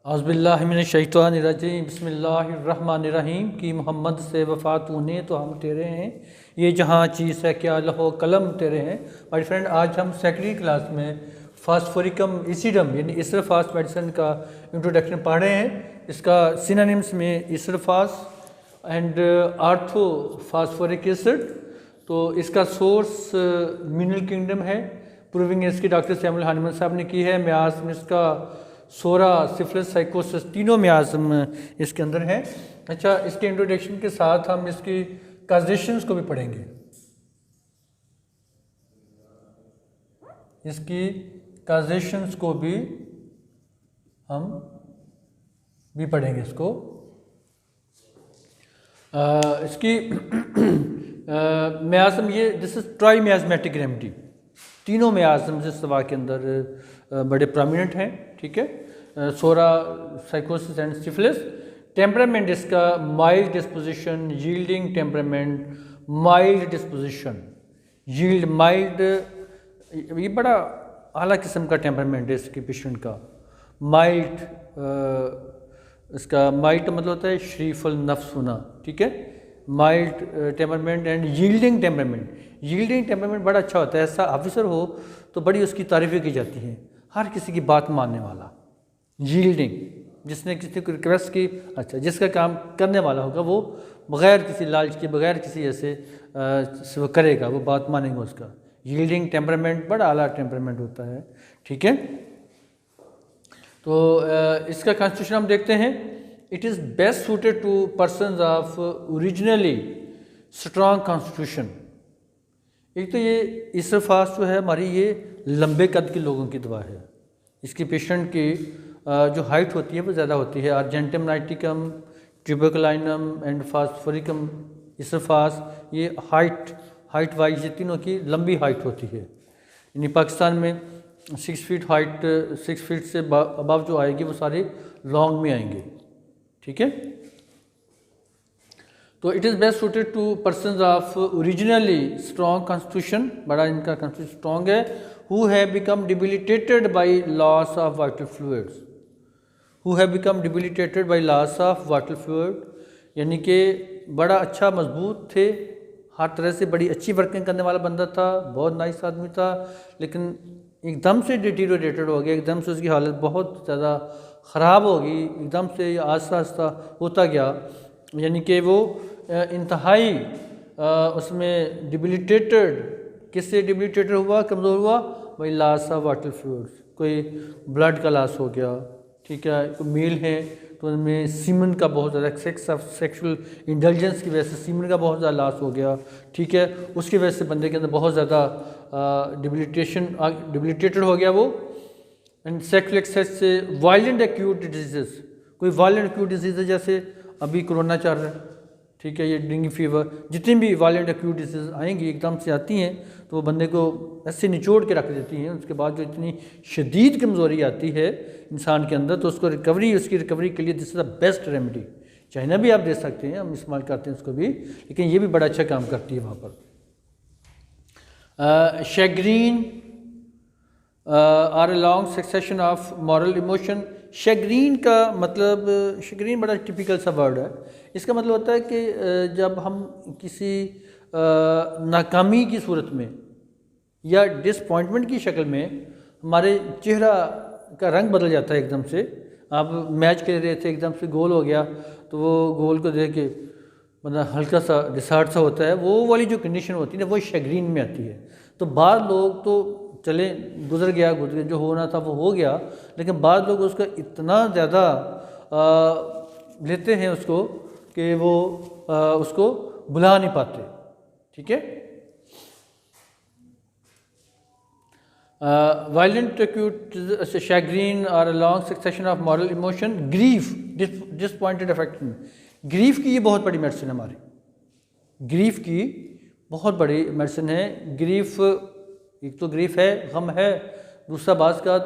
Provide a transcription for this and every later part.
औज़ुबिल्लाहिमिनश्शैतानिर्रजीम बिस्मिल्लाहिर्रहमानिर्रहीम कि मोहम्मद से वफ़ा तूने तो हम तेरे हैं, ये जहाँ चीज़ है क्या लहो कलम तेरे हैं। माय फ्रेंड, आज हम सेकेंडरी क्लास में फास्फोरिकम इसिडम यानी इसरफास मेडिसिन का इंट्रोडक्शन पढ़ रहे हैं। इसका सिनोनिम्स में इसरफास एंड आर्थो फास्फोरिक एसिड। तो इसका सोर्स मिनरल किंगडम है। प्रूविंग इसकी डॉक्टर सैमुअल हानीमन साहब ने की है। म्याज़ इसका सोरा, सिफिलिस, साइकोसिस तीनों म्याज़म इसके अंदर हैं। अच्छा, इसके इंट्रोडक्शन के साथ हम इसकी काजेशंस को भी पढ़ेंगे। इसकी काजेशंस को भी हम पढ़ेंगे इसको। इसकी म्याज़म ये दिस इज़ ट्राई म्याज़मेटिक रेमेडी। तीनों म्याज़म इस दवा के अंदर बड़े प्रोमिनेंट हैं। ठीक है, सोरा, साइकोसिस एंड सिफिलिस। टेम्परामेंट इसका mild disposition, yielding temperament, mild disposition, yield mild, ये बड़ा आला किस्म का टेम्परामेंट है इसके पेशेंट का। माइल्ड, इसका माइल्ड का मतलब होता है शरीफुल नफ्स होना। ठीक है, mild temperament and yielding temperament. Yielding temperament बड़ा अच्छा होता है। ऐसा ऑफिसर हो तो बड़ी उसकी तारीफ़ें की जाती हैं, हर किसी की बात मानने वाला। यील्डिंग, जिसने किसी को रिक्वेस्ट की, अच्छा जिसका काम करने वाला होगा वो बग़ैर किसी लालच के, बग़ैर किसी ऐसे वो करेगा, वो बात मानेगा उसका। यील्डिंग टेम्परामेंट बड़ा आला टेम्परामेंट होता है। ठीक है, तो इसका कॉन्स्टिट्यूशन हम देखते हैं। It is best suited to persons of originally strong constitution. एक तो ये इसरफास जो है हमारी, ये लंबे कद के लोगों की दवा है। इसकी पेशेंट की जो हाइट होती है वो ज़्यादा होती है। अर्जेंटम नाइटिकम, ट्यूबरकुलाइनम एंड फास्फोरिकम इसरफास, ये हाइट वाइज ये तीनों की लंबी हाइट होती है। यानी पाकिस्तान में 6 फीट हाइट, 6 फीट से अबव जो आएगी वो सारे लॉन्ग में आएंगे। ठीक है, तो it is best suited to persons of originally strong constitution, बड़ा इनका कॉन्स्टिट्यूशन स्ट्रॉन्ग है। Who have become debilitated by loss of vital fluids, who have become debilitated by loss of vital fluid, यानी कि बड़ा अच्छा मजबूत थे, हर तरह से बड़ी अच्छी वर्किंग करने वाला बंदा था, बहुत नाइस आदमी था, लेकिन एकदम से डिटीरियोरेटेड हो गया, एकदम से उसकी हालत बहुत ज़्यादा ख़राब हो गई, एकदम से आहिस्ता आहिस्ता होता गया। यानी कि वो इंतहाई उसमें डिबिलिटेटेड, किससे डिबिलिटेटेड हुआ, कमज़ोर हुआ, भाई लॉस ऑफ वाइटल फ्लूइड्स, कोई ब्लड का लॉस हो गया। ठीक है, कोई मेल है तो उनमें सीमन का बहुत ज़्यादा, सेक्सुअल इंटेलिजेंस की वजह से सीमन का बहुत ज़्यादा लॉस हो गया। ठीक है, उसकी वजह से बंदे के अंदर बहुत ज़्यादा डिबिलिटेटेड हो गया वो। एंड सेक्सुअल एक्सेस से वायलेंट एक्यूट डिजीज़, कोई वायलेंट एक्यूट डिजीज़ जैसे अभी कोरोना चल रहा है। ठीक है, ये डेंगू फीवर, जितनी भी वायलेंट एक्यूट डिजीज़ आएंगी एकदम से आती हैं तो वो बंदे को ऐसे निचोड़ के रख देती हैं। उसके बाद जो इतनी शदीद कमज़ोरी आती है इंसान के अंदर, तो उसकी रिकवरी के लिए this is the best remedy. China भी आप दे सकते हैं, हम इस्तेमाल करते हैं उसको भी, लेकिन ये भी बड़ा अच्छा काम करती है वहाँ पर। Chagrin are a long succession of moral emotion. Chagrin का मतलब, शैग्रीन बड़ा टिपिकल सा वर्ड है। इसका मतलब होता है कि जब हम किसी नाकामी की सूरत में या डिसपॉइंटमेंट की शक्ल में हमारे चेहरा का रंग बदल जाता है एकदम से। आप मैच खेल रहे थे, एकदम से गोल हो गया, तो वो गोल को देख के मतलब हल्का सा डिसहार्ट सा होता है, वो वाली जो कंडीशन होती है ना, वो शैग्रीन में आती है। तो बाद लोग तो चले, गुजर गया, जो होना था वो हो गया, लेकिन बाद लोग उसका इतना ज़्यादा लेते हैं उसको कि वो उसको भुला नहीं पाते। ठीक है, violent acute chagrin are a long succession of moral emotion. Grief, disappointed affection, grief की ये बहुत बड़ी मेडिसिन है हमारी, ग्रीफ की बहुत बड़ी मेडिसिन है। ग्रीफ, एक तो ग्रीफ है, गम है, दूसरा बाज़ का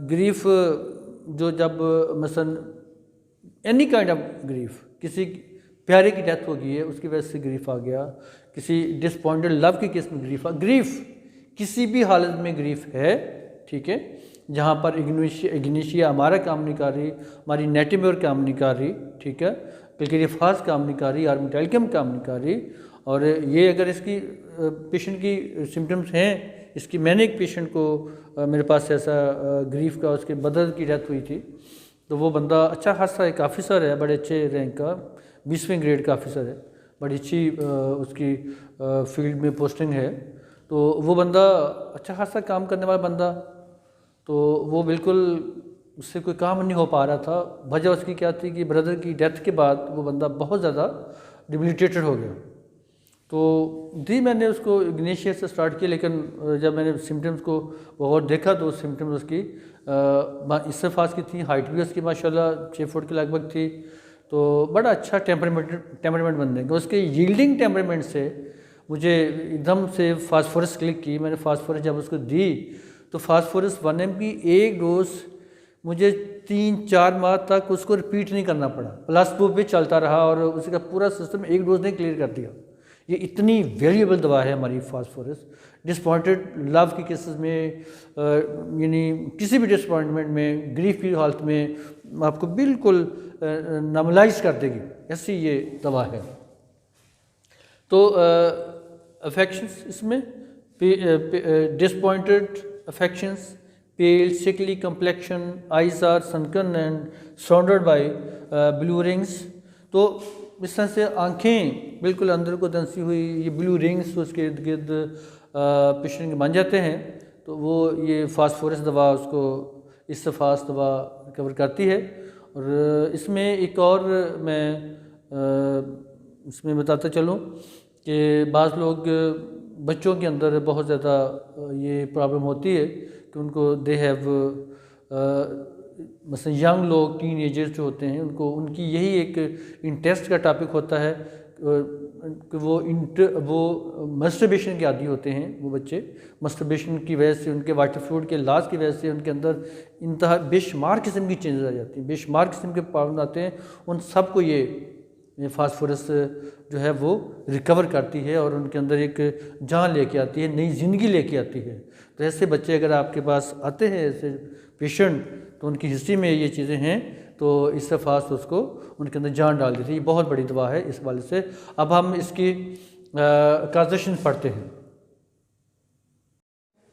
ग्रीफ जो जब मसलन एनी काइंड ऑफ ग्रीफ, किसी प्यारे की डेथ हो गई है उसकी वजह से ग्रीफ आ गया, किसी डिसपॉइंटेड लव के केस में ग्रीफ किसी भी हालत में ग्रीफ है। ठीक है, जहाँ पर इग्निशिया हमारा काम नहीं कर रही, हमारी नेटिम्योर काम नहीं कर रही, ठीक है, क्लैरिफास काम नहीं कर रही, आर्बिटैलिकम काम नहीं कर रही। और ये अगर इसकी पेशेंट की सिम्टम्स हैं इसकी, मैंने एक पेशेंट को मेरे पास ऐसा ग्रीफ का, उसके ब्रदर की डेथ हुई थी, तो वो बंदा अच्छा खासा एक ऑफिसर है, बड़े अच्छे रैंक का, 20वें ग्रेड का ऑफिसर है, बड़ी अच्छी उसकी फील्ड में पोस्टिंग है। तो वो बंदा अच्छा खासा काम करने वाला बंदा, तो वो बिल्कुल उससे कोई काम नहीं हो पा रहा था। वजह उसकी क्या थी कि ब्रदर की डेथ के बाद वो बंदा बहुत ज़्यादा डिबिलिटेटेड हो गया। तो मैंने उसको इग्नेशिया से स्टार्ट किया, लेकिन जब मैंने सिम्टम्स को और देखा तो सिम्टम्स उसकी इससे फास्ट की थी, हाइट भी उसकी माशाल्लाह 6 फुट के लगभग थी, तो बड़ा अच्छा टेम्परामेंट बनने का। उसके यील्डिंग टेम्परामेंट से मुझे एकदम से फास्फोरस क्लिक की। मैंने फास्फोरस जब उसको दी तो फास्फोरस 1 mg एक डोज मुझे 3-4 माह तक उसको रिपीट नहीं करना पड़ा, प्लास्पो पे चलता रहा और उसका पूरा सिस्टम एक डोज ने क्लियर कर दिया। ये इतनी वैल्यूएबल दवा है हमारी फास्फोरस। डिसपॉइंटेड लव के केसेस में, यानी किसी भी डिसपॉइंटमेंट में, ग्रीफ की हालत में आपको बिल्कुल नॉर्मलाइज कर देगी, ऐसी ये दवा है। तो अफेक्शंस इसमें disappointed affections, pale sickly complexion, eyes are sunken and surrounded by blue rings। तो इस तरह से आँखें बिल्कुल अंदर को दंसी हुई, ये ब्लू रिंग्स उसके इर्द गिर्द पेशेंट के बन जाते हैं, तो वो ये फास्फोरस दवा उसको इससे फास्ट दवा कवर करती है। और इसमें एक और मैं इसमें बताता चलूँ कि बाज़ लोग बच्चों के अंदर बहुत ज़्यादा ये प्रॉब्लम होती है कि उनको दे हैव मसलन यंग लोग, टीन एजर्स जो होते हैं, उनको उनकी यही एक इंटरेस्ट का टॉपिक होता है कि वो मस्टरबेशन के आदी होते हैं। वो बच्चे मस्टरबेशन की वजह से, उनके वाटर फ्लूइड के लॉस की वजह से उनके अंदर इंतहा बेशुमार किस्म की चेंजेस आ जाती हैं, बेशुमार किस्म के प्रॉब्लम आते हैं। उन सब को ये फास्फोरस जो है वो रिकवर करती है और उनके अंदर एक जान लेके आती है, नई ज़िंदगी लेके आती है। तो ऐसे बच्चे अगर आपके पास आते हैं, ऐसे पेशेंट, तो उनकी हिस्ट्री में ये चीज़ें हैं, तो इससे फास्ट उसको उनके अंदर जान डाल देती है। ये बहुत बड़ी दवा है इस वाले से। अब हम इसकी काजेशन पढ़ते हैं।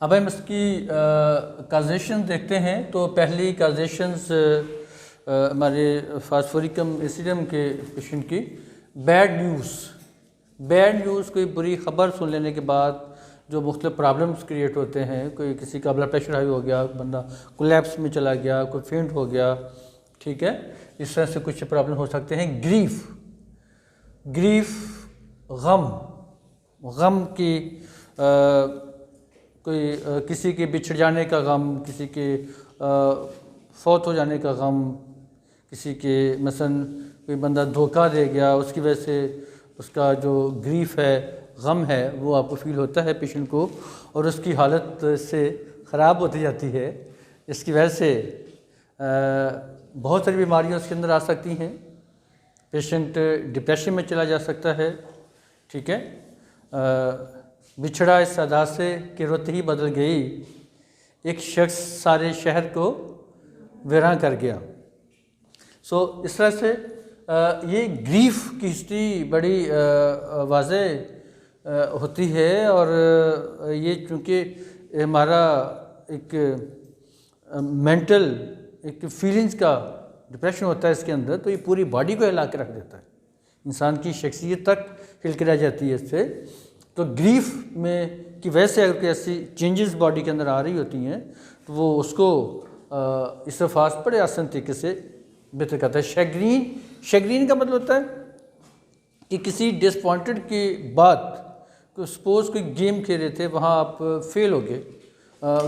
अब हम इसकी काजेशन देखते हैं। तो पहली काजेशंस हमारे फास्फोरिकम एसिडम के पेशेंट की, बैड न्यूज़ कोई बुरी ख़बर सुन लेने के बाद जो मुख्तलिफ प्रॉब्लम्स क्रिएट होते हैं, कोई किसी का ब्लड प्रेशर हाई हो गया, बंदा कोलैप्स में चला गया, कोई फेंट हो गया, ठीक है, इस तरह से कुछ प्रॉब्लम हो सकते हैं। ग्रीफ गम की कोई किसी के बिछड़ जाने का गम, किसी के फौत हो जाने का गम, किसी के मसलन कोई बंदा धोखा दे गया, उसकी वजह से उसका जो ग्रीफ है, गम है, वो आपको फील होता है पेशेंट को, और उसकी हालत से ख़राब होती जाती है। इसकी वजह से बहुत सारी बीमारियां उसके अंदर आ सकती हैं। पेशेंट डिप्रेशन में चला जा सकता है, ठीक है। बिछड़ा इस अदासे के रुत ही बदल गई, एक शख्स सारे शहर को वीरान कर गया। सो इस तरह से ये ग्रीफ की हिस्ट्री बड़ी वाज़ेह होती है। और ये चूँकि हमारा एक मेंटल एक फीलिंग्स का डिप्रेशन होता है इसके अंदर, तो ये पूरी बॉडी को हिला के रख देता है, इंसान की शख्सियत तक हिल के रह जाती है इससे। तो ग्रीफ में की वजह से अगर कोई ऐसी चेंजेस बॉडी के अंदर आ रही होती हैं, तो वो उसको इससे फास्ट बड़े आसान तरीके से बेहतर करता है। शैग्रीन का मतलब होता है कि किसी डिसपॉइंटेड के बाद, को सपोज कोई गेम खेल रहे थे, वहाँ आप फेल हो गए,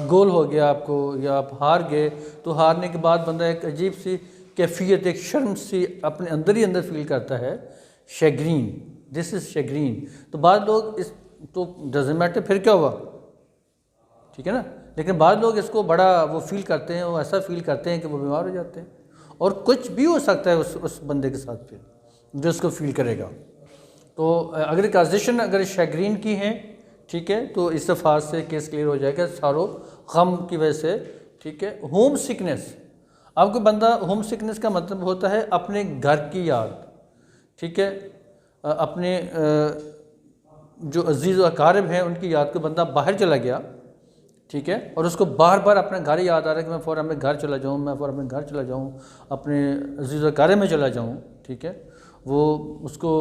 गोल हो गया आपको, या आप हार गए, तो हारने के बाद बंदा एक अजीब सी कैफियत, एक शर्म सी अपने अंदर ही अंदर फील करता है। Shagreen, this is shagreen. तो बाद लोग इस तो डजेंट मैटर फिर क्या हुआ, ठीक है ना, लेकिन बाद लोग इसको बड़ा वो फील करते हैं, वो ऐसा फील करते हैं कि वो बीमार हो जाते हैं। और कुछ भी हो सकता है उस बंदे के साथ फिर जो इसको फील करेगा। तो अगर काजेशन अगर शैग्रीन की है, ठीक है, तो इससे फास्ट से केस क्लियर हो जाएगा, सारो गम की वजह से, ठीक है। होम सिकनेस, अब कोई बंदा, होम सिकनेस का मतलब होता है अपने घर की याद, ठीक है, अपने जो अजीज़ व अकारिब हैं उनकी याद को बंदा बाहर चला गया, ठीक है, और उसको बार बार अपना घर याद आ रहा है कि मैं फ़ौरन अपने घर चला जाऊँ, मैं फ़ौरन अपने घर चला जाऊँ, अपने अजीज़ व अकारिब में चला जाऊँ, ठीक है। वो उसको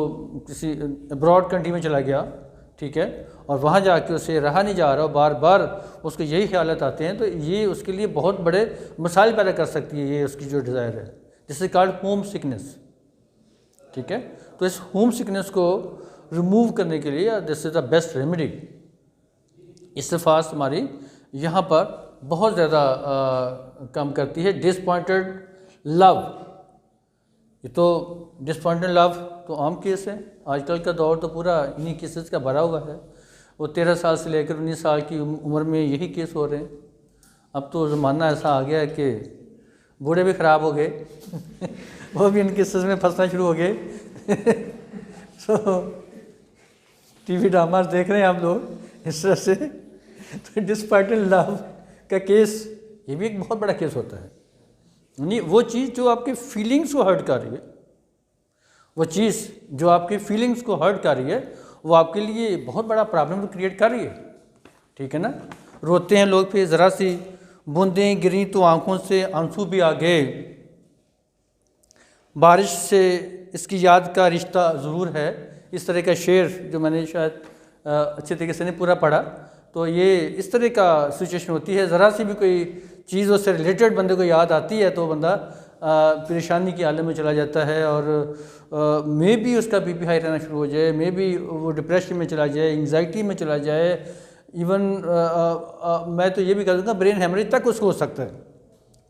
किसी अब्रॉड कंट्री में चला गया, ठीक है, और वहाँ जाके उसे रहा नहीं जा रहा, बार बार उसको यही ख्यालात आते हैं, तो ये उसके लिए बहुत बड़े मसाइल पैदा कर सकती है, ये उसकी जो डिज़ायर है, जिससे कॉल्ड होम सिकनेस, ठीक है। तो इस होम सिकनेस को रिमूव करने के लिए this is the best remedy. इससे फास्ट हमारी यहाँ पर बहुत ज़्यादा काम करती है। डिसपॉइंटेड लव, ये तो डिसपॉइंटेड लव तो आम केस है, आजकल का दौर तो पूरा इन्हीं केसेस का भरा हुआ है। वो 13 साल से लेकर 19 साल की उम्र में यही केस हो रहे हैं। अब तो ज़माना ऐसा आ गया है कि बूढ़े भी ख़राब हो गए वो भी इन केसेस में फंसना शुरू हो गए सो टीवी ड्रामास देख रहे हैं आप लोग इस तरह से। तो डिसपॉइंटेड लव का केस ये भी एक बहुत बड़ा केस होता है, यानी वो चीज़ जो आपके फीलिंग्स को हर्ट कर रही है, वो चीज़ जो आपकी फीलिंग्स को हर्ट कर रही है, वो आपके लिए बहुत बड़ा प्रॉब्लम क्रिएट कर रही है, ठीक है ना। रोते हैं लोग, फिर ज़रा सी बूंदें गिरी तो आंखों से आंसू भी आ गए, बारिश से इसकी याद का रिश्ता ज़रूर है। इस तरह का शेर जो मैंने शायद अच्छे तरीके से नहीं पूरा पढ़ा, तो ये इस तरह का सिचुएशन होती है, ज़रा सी भी कोई चीज़ उससे रिलेटेड बंदे को याद आती है तो बंदा परेशानी की हालत में चला जाता है, और मे बी उसका बीपी हाई रहना शुरू हो जाए, मे बी वो डिप्रेशन में चला जाए, एंग्जाइटी में चला जाए, इवन मैं तो ये भी कह दूँगा ब्रेन हेमरेज तक उसको हो सकता है,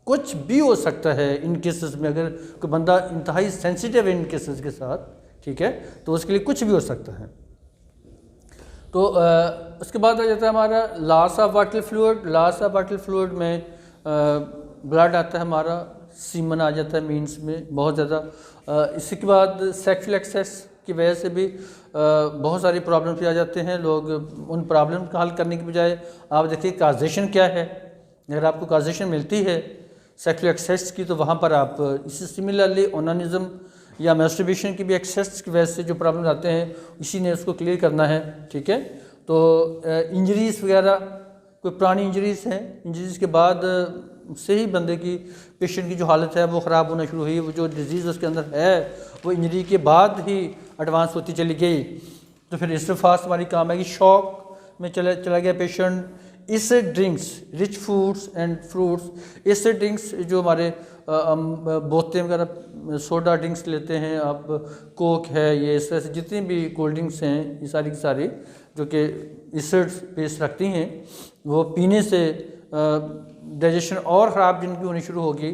कुछ भी हो सकता है इन केसेस में। अगर कोई बंदा इंतहाई सेंसिटिव है इन केसेस के साथ, ठीक है, तो उसके लिए कुछ भी हो सकता है। तो उसके बाद आ जाता है हमारा loss of vital fluid. Loss of vital fluid में ब्लड आता है हमारा, सीमन आ जाता है मीन्स में बहुत ज़्यादा। इसी के बाद सेक्सुअल एक्सेस की वजह से भी बहुत सारी प्रॉब्लम्स आ जाते हैं। लोग उन प्रॉब्लम का हल करने की बजाय आप देखिए काजेशन क्या है। अगर आपको काजेशन मिलती है सेक्सुअल एक्सेस की, तो वहाँ पर आप इसी सिमिलरली ओनानिज्म या मैस्टरबेशन की भी एक्सेस की वजह से जो प्रॉब्लम आते हैं, इसी ने उसको क्लियर करना है, ठीक है। तो इंजरीज़ वगैरह, कोई पुरानी इंजरीज़ हैं, इंजरीज़ के बाद से ही बंदे की, पेशेंट की जो हालत है वो ख़राब होना शुरू हुई, वो जो डिजीज़ उसके अंदर है वो इंजरी के बाद ही एडवांस होती चली गई, तो फिर इससे फास्ट हमारी काम है कि शॉक में चला गया पेशेंट। इससे drinks, rich foods and fruits, इससे ड्रिंक्स जो हमारे बोतलें वगैरह सोडा ड्रिंक्स लेते हैं आप, कोक है, ये इस तरह से जितनी भी कोल्ड ड्रिंक्स हैं, ये सारी की सारी जो कि एसिड्स बेस रखती हैं, वो पीने से डाइजेशन और ख़राब जिनकी होनी शुरू होगी।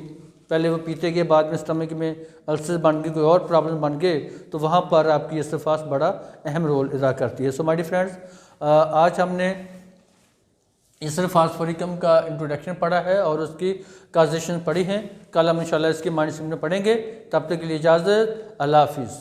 पहले वो पीते के बाद में स्टमक में अल्सर बन गए, कोई और प्रॉब्लम बन गए, तो वहाँ पर आपकी एसोफेगस बड़ा अहम रोल अदा करती है। सो माय डियर फ्रेंड्स, आज हमने एसोफेगोस्फोरिकम का इंट्रोडक्शन पढ़ा है और उसकी काजेशन पढ़ी हैं। कल हम इंशाल्लाह इसके माइंड में पढ़ेंगे। तब तक के लिए इजाज़त, अल्लाह हाफिज़।